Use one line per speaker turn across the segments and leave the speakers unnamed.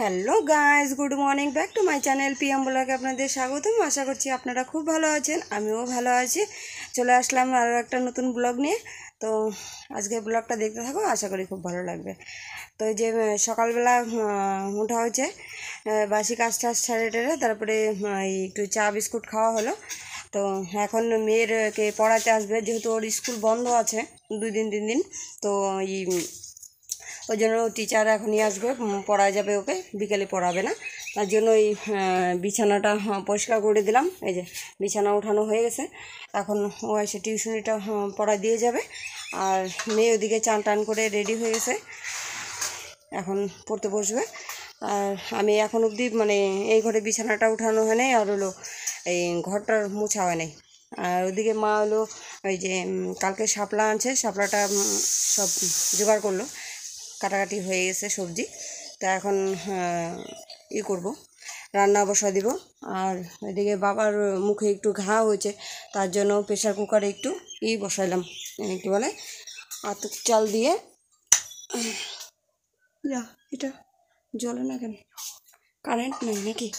Hello guys, good morning, back to my channel PM ব্লগে আপনাদের স্বাগতম। আশা করছি আপনারা খুব ভালো আছেন, আমিও ভালো আছি। চলে আসলাম আরও একটা নতুন ব্লগ নিয়ে। তো আজকে ব্লগটা দেখতে থাকো, আশা করি খুব ভালো লাগবে। তো এই যে সকালবেলা ওঠা হয়েছে, বাসি কাজ টাজ ছেড়ে টেরে তারপরে একটু চা বিস্কুট খাওয়া হলো। তো এখন মেয়েরকে পড়াতে আসবে, যেহেতু ওর স্কুল বন্ধ আছে 2 দিন 3 দিন। তো ওই জন্য টিচার এখনই আসবে, পড়া যাবে ওকে, বিকেলে পড়াবে না। তার জন্য এই বিছানাটা পরিষ্কার করে দিলাম। এই যে বিছানা উঠানো হয়ে গেছে, এখন ও এসে টিউশনিটা পড়া দিয়ে যাবে। আর মেয়ে ওদিকে চান টান করে রেডি হয়ে গেছে, এখন পড়তে বসবে। আর আমি এখন অবধি এই ঘরে বিছানাটা উঠানো হয় নাই, আর হলো এই ঘরটার মোছা হয় নাই। আর ওদিকে মা হলো ওই যে কালকে শাপলা আনছে, শাপলাটা সব জোগাড় করলো, কাটাকাটি হয়ে গেছে সবজি। তা এখন করব, রান্না বসা দিব। আর এদিকে বাবার মুখে একটু ঘা হয়েছে, তার জন্য প্রেশার কুকারে একটু বসাইলাম, কী বলে, আতপ চাল দিয়ে। যা, এটা জ্বলে না কেন? কারেন্ট নেই নাকি?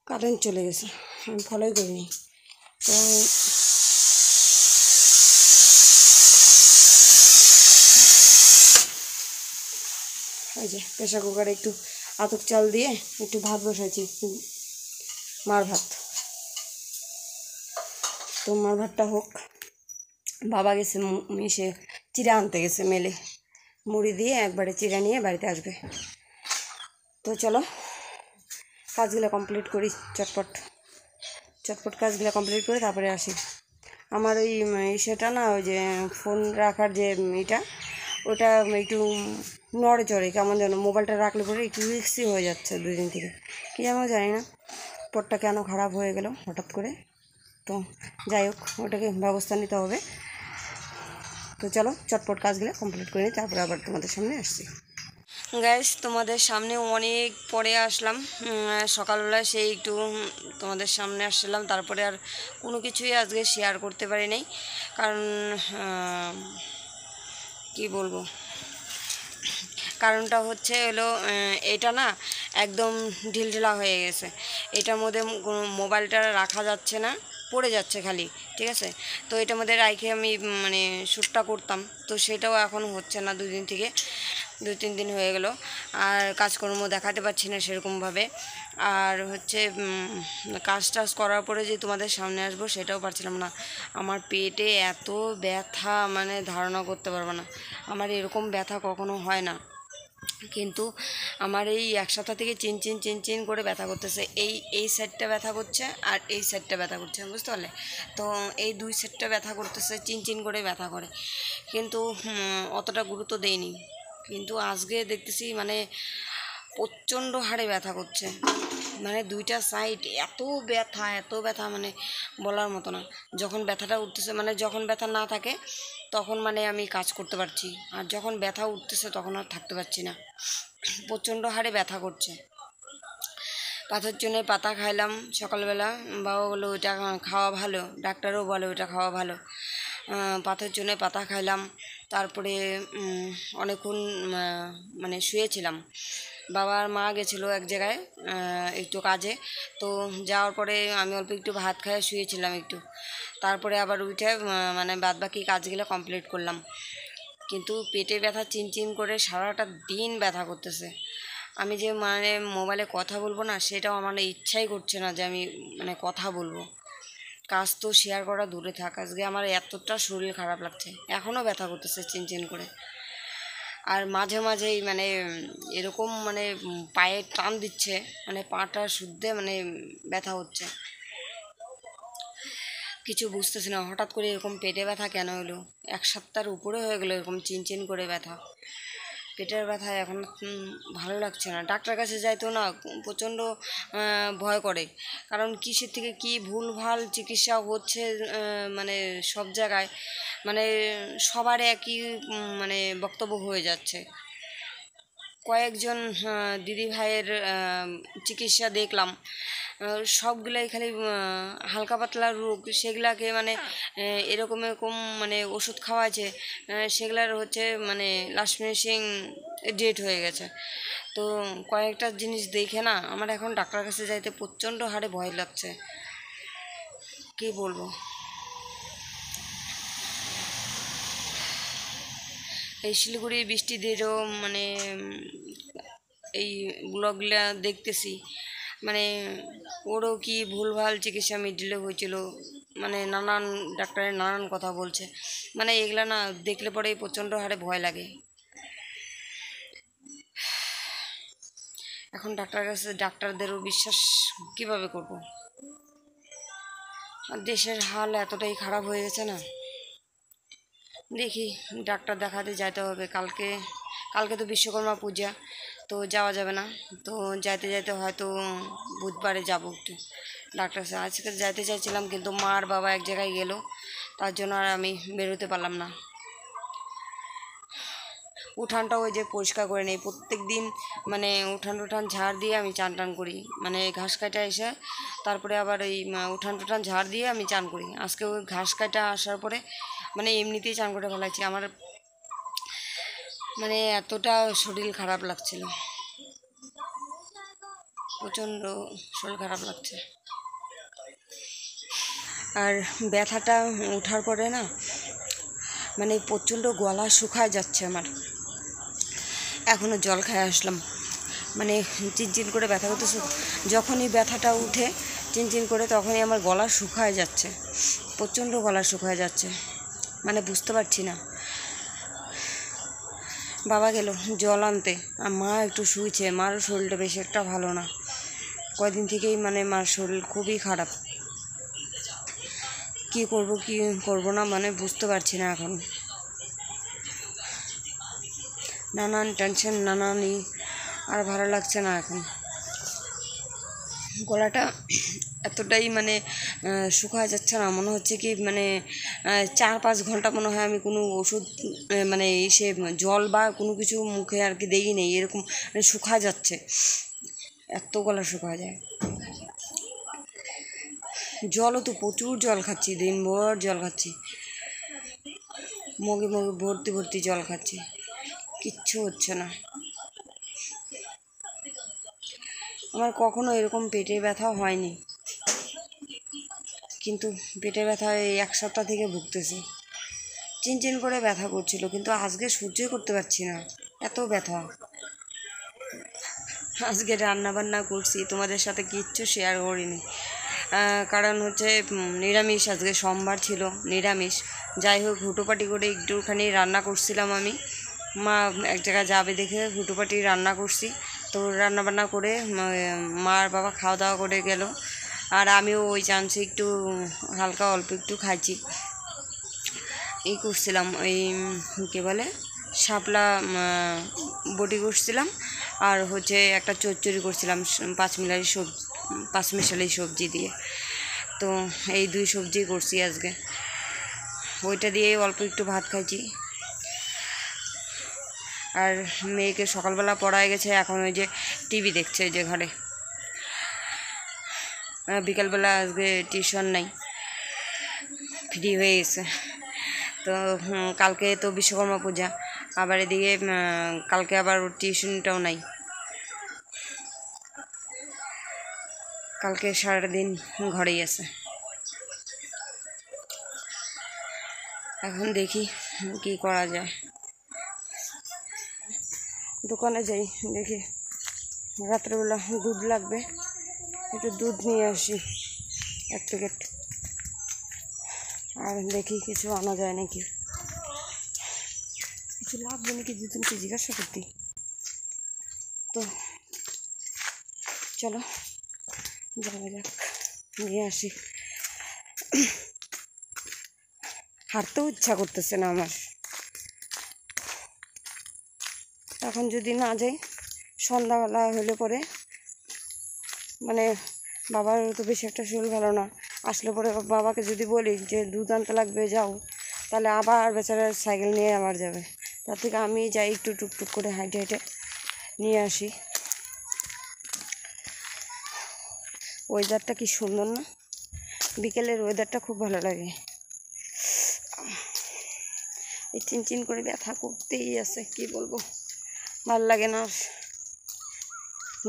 কারেন্ট চলে গেছে, আমি ফলোই করিনি। তো এই যে প্রেশার কুকারে একটু আতপ চাল দিয়ে একটু ভাত বসাইছি, মার ভাত। তো মার ভাতটা হোক। বাবা গেছে মিশে চিড়া আনতে গেছে, মেলে মুড়ি দিয়ে একবারে চিড়া নিয়ে বাড়িতে আসবে। তো চলো কাজগুলো কমপ্লিট করি, চটপট চটপট কাজগুলো কমপ্লিট করে তারপরে আসি। আমার ওই সেটা না, ওই যে ফোন রাখার যে ওটা একটু নড়ে চড়ে, কেমন যেন মোবাইলটা রাখলে পরে একটু রিক্সি হয়ে যাচ্ছে 2 দিন থেকে, কী যেন জানি না, পটটা কেন খারাপ হয়ে গেল হঠাৎ করে। তো যাই হোক, ওটাকে ব্যবস্থা নিতে হবে। তো চলো চটপট কাজগুলো কমপ্লিট করে নিই, তারপরে আবার তোমাদের সামনে আসছি। গাইস, তোমাদের সামনে অনেক পরে আসলাম। সকালবেলায় সেই একটু তোমাদের সামনে আসলাম, তারপরে আর কোনো কিছুই আজকে শেয়ার করতে পারি নাই। কারণ কি বলবো, কারণটা হচ্ছে হলো এটা না একদম ঢিলঢিলা হয়ে গেছে, এটার মধ্যে মোবাইলটা রাখা যাচ্ছে না, পড়ে যাচ্ছে খালি, ঠিক আছে। তো এটার মধ্যে রাখে আমি শ্যুটটা করতাম, তো সেটাও এখন হচ্ছে না 2 দিন থেকে, 2-3 দিন হয়ে গেল। আর কাজকর্ম দেখাতে পারছি না সেরকমভাবে। আর হচ্ছে কাজ টাজ করার পরে যে তোমাদের সামনে আসবো সেটাও পারছিলাম না। আমার পেটে এত ব্যথা, ধারণা করতে পারবো না, আমার এরকম ব্যথা কখনো হয় না। কিন্তু আমার এই এক সপ্তাহ থেকে চিনচিন করে ব্যথা করতেছে, এই সাইডটা ব্যথা করছে আর এই সাইডটা ব্যথা করছে, বুঝতে পারলে? তো এই 2 সাইডটা ব্যথা করতেছে, চিনচিন করে ব্যথা করে, কিন্তু অতটা গুরুত্ব দেইনি। কিন্তু আজকে দেখতেছি প্রচণ্ড হারে ব্যথা করছে, 2টা সাইড এত ব্যথা, বলার মতো না। যখন ব্যথাটা উঠতেছে, যখন ব্যথা না থাকে তখন আমি কাজ করতে পারছি, আর যখন ব্যথা উঠতেছে তখন আর থাকতে পারছি না, প্রচণ্ড হারে ব্যথা করছে। পাথর জন্য পাতা খাইলাম সকালবেলা, বাবা বললো ওইটা খাওয়া ভালো, ডাক্তারও বলে ওইটা খাওয়া ভালো। পাথর জন্য পাতা খাইলাম, তারপরে অনেকক্ষণ শুয়েছিলাম। বাবার মা গেছিলো এক জায়গায় একটু কাজে, তো যাওয়ার পরে আমি অল্প একটু ভাত খাইয়ে শুয়েছিলাম একটু, তারপরে আবার উঠে বাদবাকি কাজগুলো কমপ্লিট করলাম। কিন্তু পেটে ব্যথা চিনচিন করে সারাটা দিন ব্যথা করতেছে। আমি যে মোবাইলে কথা বলবো না, সেটাও আমার ইচ্ছাই করছে না যে আমি কথা বলবো। কাজ তো শেয়ার করা দূরে থাক, আজকে আমার এতটা শরীর খারাপ লাগছে, এখনও ব্যথা করতেছে চিনচিন করে। আর মাঝে মাঝেই এরকম পায়ে টান দিচ্ছে, পাটা শুদ্ধে ব্যথা হচ্ছে, কিছু বুঝতেছি না। হঠাৎ করে এরকম পেটে ব্যথা কেন হলো? 1 সপ্তাহের উপরে হয়ে গেলো এরকম চিনচিন করে ব্যথা, পেটের ব্যথা এখন ভালো লাগছে না। ডাক্তার কাছে যাইতেও না প্রচণ্ড ভয় করে, কারণ কিসের থেকে কি ভুলভাল চিকিৎসা হচ্ছে, সব জায়গায় সবার একই বক্তব্য হয়ে যাচ্ছে। কয়েকজন দিদি ভাইয়ের চিকিৎসা দেখলাম, সবগুলাই খালি হালকা পাতলা রোগ, সেগুলাকে এরকম এরকম ওষুধ খাওয়াছে, সেগুলার হচ্ছে লাস্ট ফিনিশিং ডেট হয়ে গেছে। তো কয়েকটা জিনিস দেখে না আমার এখন ডাক্তারের কাছে যাইতে প্রচণ্ড হারে ভয় লাগছে, কী বলবো। এই শিলিগুড়ি বৃষ্টিদেরও মানে এই ব্লগগুলা দেখতেছি, মানে ওরও কি ভুলভাল চিকিৎসা মিডলে হয়েছিল, মানে নানান ডাক্তারের নানান কথা বলছে, মানে এগুলা না দেখলে পরেই প্রচণ্ড হারে ভয় লাগে। এখন ডাক্তারের কাছে ডাক্তারদেরও বিশ্বাস কিভাবে করব। আর দেশের হাল এতটাই খারাপ হয়ে গেছে না, দেখি ডাক্তার দেখাতে যাইতে হবে। কালকে তো বিশ্বকর্মা পূজা, তো যাওয়া যাবে না, তো যাইতে যাইতে হয়তো বুধবারে যাবো একটু ডাক্তার কাছে। আজকে যাইতে চাইছিলাম কিন্তু মা আর বাবা এক জায়গায় গেল, তার জন্য আর আমি বেরোতে পারলাম না। উঠানটা ওই যে পরিষ্কার করে নেই প্রত্যেক দিন, মানে উঠান ঝাড় দিয়ে আমি চান টান করি, মানে ঘাস কাটা এসে তারপরে আবার ওই উঠান ঝাড় দিয়ে আমি চান করি। আজকে ওই ঘাস কাটা আসার পরে মানে এমনিতেই চান করে ফেলাচ্ছি, আমার মানে এতটা শরীর খারাপ লাগছিল, প্রচণ্ড শরীর খারাপ লাগছে। আর ব্যথাটা ওঠার পরে না মানে প্রচণ্ড গলা শুকায় যাচ্ছে আমার। এখনও জল খেয়ে আসলাম, মানে চিনচিন করে ব্যথা করতেছে, যখনই ব্যথাটা উঠে চিনচিন করে তখনই আমার গলা শুকায় যাচ্ছে, প্রচণ্ড গলা শুকায় যাচ্ছে, মানে বুঝতে পারছি না। বাবা গেল জল আনতে, আর মা একটু শুয়েছে, মারও শরীরটা বেশি একটা ভালো না, কয়দিন থেকেই মানে মার শরীর খুবই খারাপ। কি করব না মানে বুঝতে পারছি না এখন, নানান টেনশন নানানই, আর ভালো লাগছে না এখন। গলাটা এতটাই মানে শুকায় যাচ্ছে না, মনে হচ্ছে কি মানে 4-5 ঘন্টা মনে হয় আমি কোনো ওষুধ মানে সে জল বা কোনো কিছু মুখে আর কি দেই নেই, এরকম মানে শুকায় যাচ্ছে, এত গলা শুকায় যায়। জলও তো প্রচুর জল খাচ্ছি, দিনভর জল খাচ্ছি, মগে ভর্তি জল খাচ্ছি, কিচ্ছু হচ্ছে না। আমার কখনো এরকম পেটে ব্যথা হয়নি, কিন্তু পেটে ব্যথা এই 1 সপ্তাহ থেকে ভুগতেছি, চিনচিন করে ব্যথা করছিল, কিন্তু আজকে সহ্যই করতে পারছি না, এত ব্যথা। আজকে রান্না বান্না করছি, তোমাদের সাথে কিচ্ছু শেয়ার করিনি, কারণ হচ্ছে নিরামিষ, আজকে সোমবার ছিল নিরামিষ। যাই হোক হুটোপাটি করে একটুখানি রান্না করছিলাম আমি, মা এক জায়গায় যাবে দেখে হুটোপাটি রান্না করছি, তো রান্না বান্না করে মা আর বাবা খাওয়া দাওয়া করে গেল, আর আমিও ওই চান্সে একটু হালকা অল্প একটু খাইছি। এই করছিলাম ওই কী বলে শাপলা বটি করছিলাম, আর হচ্ছে একটা চচ্চড়ি করছিলাম পাঁচমিশালি সবজি দিয়ে, তো এই 2 সবজি করছি আজকে, ওইটা দিয়েই অল্প একটু ভাত খাইছি। আর মেয়েকে সকালবেলা পড়ায় গেছে, এখন ওই যে টিভি দেখছে যে ঘরে, বিকালবেলা আজকে টিউশন নাই, ফ্রি হয়ে গেছে। তো কালকে তো বিশ্বকর্মা পূজা, আবার এদিকে কালকে আবার টিউশনটাও নাই, কালকে সারাদিন ঘরেই আছে। এখন দেখি কি করা যায়, দোকানে যাই, দেখি রাত্রেবেলা দুধ লাগবে, একটু দুধ নিয়ে আসি 1 প্যাকেট, আর দেখি কিছু আনা যায় নাকি, কিছু লাগবে নাকি দুজনকে জিজ্ঞাসা করতে। তো চলো যাওয়া যাক, নিয়ে আসি। হাঁটতেও ইচ্ছা করতেছে না আমার, এখন যদি না যাই সন্ধ্যাবেলা হলে পরে, মানে বাবার তো বেশি একটা শরীর ভালো না, আসলে পরে বাবাকে যদি বলি যে দুধ আনতে লাগবে যাও, তাহলে আবার বেচারা সাইকেল নিয়ে আবার যাবে, তার থেকে আমি যাই একটু টুকটুক করে হাঁটে হেঁটে নিয়ে আসি। ওয়েদারটা কি সুন্দর না, বিকেলের ওয়েদারটা খুব ভালো লাগে। এই চিনচিন করে ব্যথা করতেই আছে, কি বলবো, ভালো লাগে না।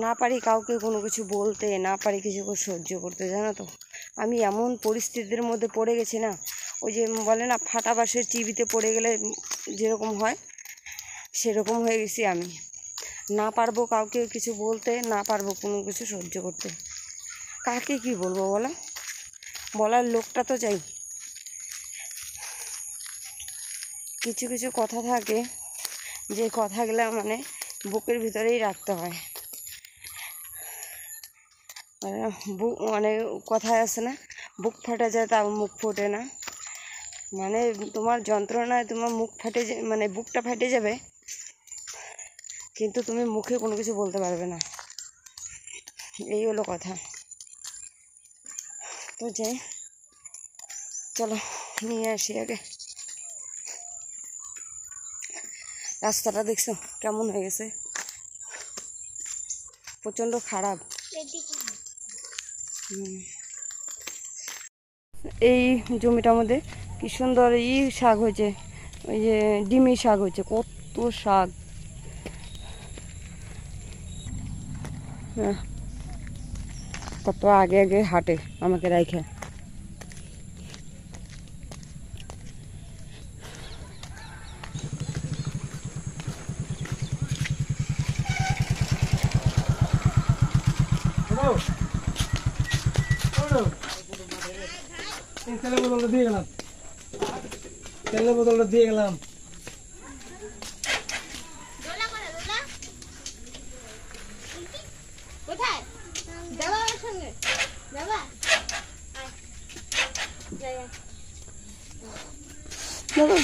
না পারি কাউকে কোনো কিছু বলতে, না পারি কিছু সহ্য করতে, জানো তো। আমি এমন পরিস্থিতির মধ্যে পড়ে গেছি না, ওই যে বলে না ফাটা বাঁশের চিবিতে পড়ে গেলে যেরকম হয়, সেরকম হয়ে গেছি আমি। না পারবো কাউকে কিছু বলতে, না পারবো কোনো কিছু সহ্য করতে। কাকে কি বলবো বলো, বলার লোকটা তো চাই। কিছু কিছু কথা থাকে যে কথাগুলো মানে বুকের ভিতরেই রাখতে হয়। বুক মানে কথায় আছে না, বুক ফাটা যায় তাও মুখ ফোটে না। মানে তোমার যন্ত্রণায় তোমার মুখ ফাটে মানে বুকটা ফাটে যাবে, কিন্তু তুমি মুখে কোনো কিছু বলতে পারবে না। এই হলো কথা। তো যাই, চলো নিয়ে আসি আগে। রাস্তাটা দেখছো কেমন হয়ে গেছে, প্রচণ্ড খারাপ। এই জমিটার মধ্যে কি সুন্দর শাক হয়েছে, ওই যে ডিমি শাক হয়েছে, কত শাক। কত আগে আগে হাঁটে আমাকে রাইখে।
তেলের বোতলটা দিয়ে গেলাম, তেলের বোতলটা দিয়ে গেলাম।
কোথায় যাবা আমার সঙ্গে? যাবা?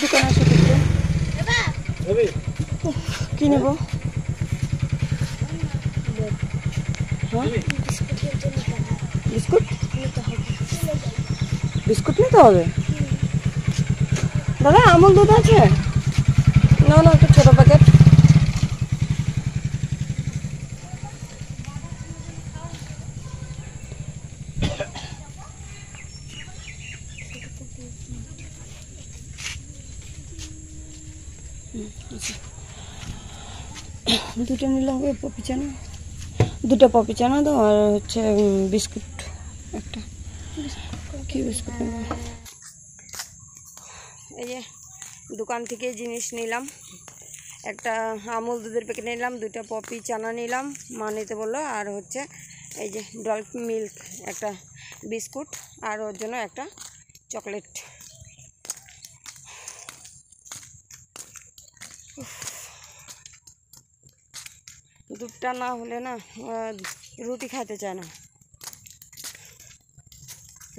দোকানে আসে দেখতে
যাবা?
কি নেব? বিস্কুট, বিস্কুট নিতে হবে। দাদা আমুল দুধ আছে? না না, একটা ছোটো প্যাকেট। দুটো নিলে হবে পপি চানা, দুটো পপি চানা দাও, আর হচ্ছে বিস্কুট একটা। কি বিস্কুট নেব? এই যে দোকান থেকে জিনিস নিলাম, একটা আমুল দুধের প্যাকেট নিলাম, দুটো পপি চানা নিলাম, মা নিতে বললো, আর হচ্ছে এই যে ডল মিল্ক একটা বিস্কুট, আর ওর জন্য একটা চকলেট। দুধটা না হলে না রুটি খেতে চায় না।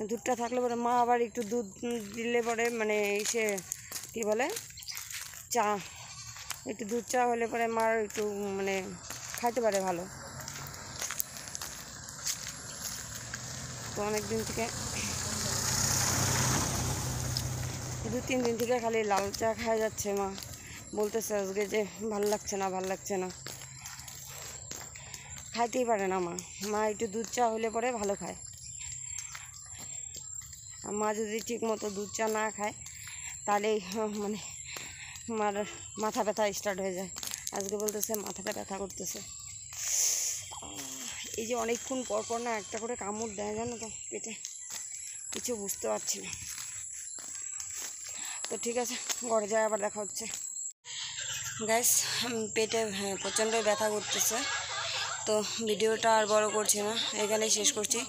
দুধটা থাকলে পরে মা আবার একটু দুধ দিলে পরে মানে সে কী বলে চা, একটু দুধ চা হলে পরে মার একটু মানে খাইতে পারে ভালো। তো অনেক দিন থেকে 2-3 দিন থেকে খালি লাল চা খাওয়া যাচ্ছে। মা বলতেছে আজকে যে ভাল লাগছে না, ভাল লাগছে না, খাইতেই পারে না মা। মা একটু দুধ চা হলে পরে ভালো খায়। আর মা যদি ঠিক মতো দুধ চা না খায় তাহলেই মানে মার মাথা ব্যথা স্টার্ট হয়ে যায়। আজকে বলতেছে মাথাটা ব্যথা করতেছে। এই যে অনেকক্ষণ পর পর না একটা করে কামড় দেয়, জানো তো পেটে, কিছু বুঝতে পারছি না। তো ঠিক আছে, ঘরে যায় আবার দেখা হচ্ছে। গ্যাস পেটে প্রচণ্ড ব্যথা করতেছে। তো ভিডিওটা আর বড় করছি না, এখানেই শেষ করছি।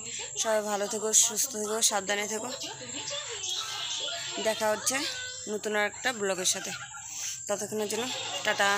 সবাই ভালো থেকো, সুস্থ থেকো, সাবধানে থেকো। দেখা হচ্ছে নতুন একটা ব্লগের সাথে। ততক্ষণের জন্য টাটা।